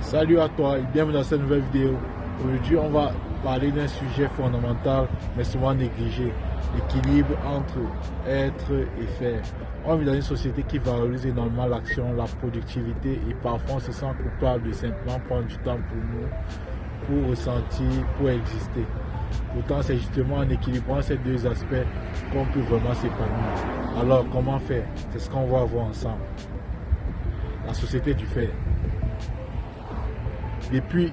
Salut à toi et bienvenue dans cette nouvelle vidéo. Aujourd'hui, on va parler d'un sujet fondamental mais souvent négligé, l'équilibre entre être et faire. On vit dans une société qui valorise énormément l'action, la productivité et parfois on se sent coupable de simplement prendre du temps pour nous, pour ressentir, pour exister. Pourtant, c'est justement en équilibrant ces deux aspects qu'on peut vraiment s'épanouir. Alors, comment faire? C'est ce qu'on va voir ensemble. La société du faire. Depuis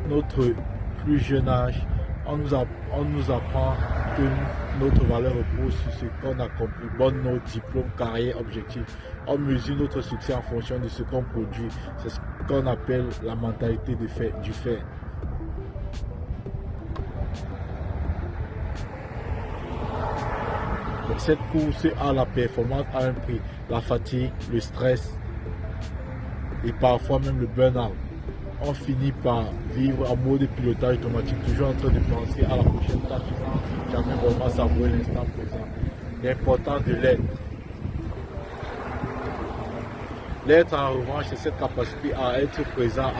notre plus jeune âge, on nous apprend que notre valeur repose sur ce qu'on accomplit, bonne note, diplôme, carrière, objectif. On mesure notre succès en fonction de ce qu'on produit. C'est ce qu'on appelle la mentalité du faire. Cette course à la performance a un prix, la fatigue, le stress et parfois même le burn-out. On finit par vivre en mode pilotage automatique, toujours en train de penser à la prochaine tâche sans jamais vraiment savourer l'instant présent. L'importance de l'être. L'être, en revanche, c'est cette capacité à être présent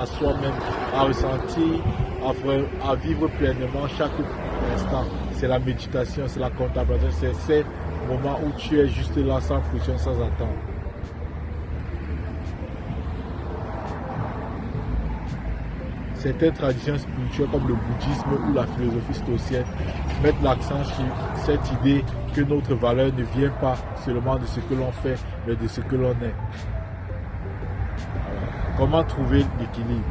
à soi-même, à ressentir, à vivre pleinement chaque instant. C'est la méditation, c'est la contemplation, c'est ces moments où tu es juste là sans pression, sans attendre. Certaines traditions spirituelles comme le bouddhisme ou la philosophie stoïcienne mettent l'accent sur cette idée que notre valeur ne vient pas seulement de ce que l'on fait, mais de ce que l'on est. Alors, comment trouver l'équilibre?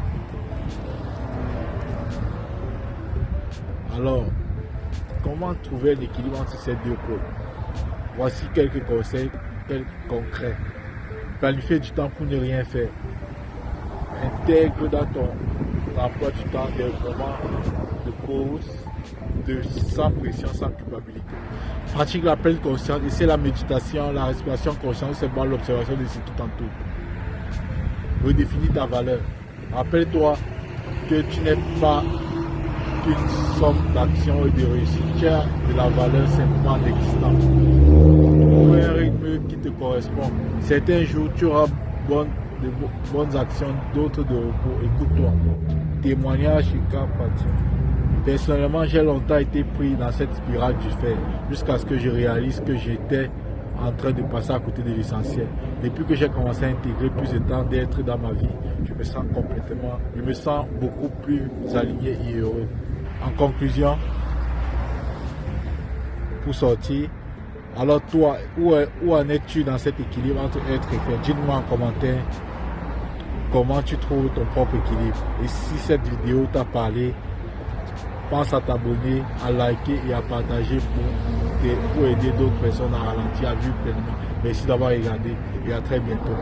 Alors, comment trouver l'équilibre entre ces deux pôles? Voici quelques conseils concrets. Planifier du temps pour ne rien faire. Intègre dans ton emploi du temps des moments de pause, sans pression, sans culpabilité. Pratique la pleine conscience et c'est la méditation, la respiration consciente, c'est bon l'observation de ce qui t'entoure. Redéfinis ta valeur. Rappelle-toi que tu n'es pas qu'une somme d'actions et de réussites. Tu as de la valeur simplement en existant. Trouve un rythme qui te correspond. Certains jours, tu auras de bonnes actions, d'autres de repos. Écoute-toi. Témoignage et cas pratique. Personnellement, j'ai longtemps été pris dans cette spirale du faire jusqu'à ce que je réalise que j'étais en train de passer à côté de l'essentiel. Depuis que j'ai commencé à intégrer plus de temps d'être dans ma vie, je me sens beaucoup plus aligné et heureux. En conclusion, pour sortir, alors toi, où en es-tu dans cet équilibre entre être et faire? Dis-moi en commentaire comment tu trouves ton propre équilibre. Et si cette vidéo t'a parlé, pense à t'abonner, à liker et à partager pour aider d'autres personnes à ralentir, à vivre pleinement. Merci d'avoir regardé et à très bientôt.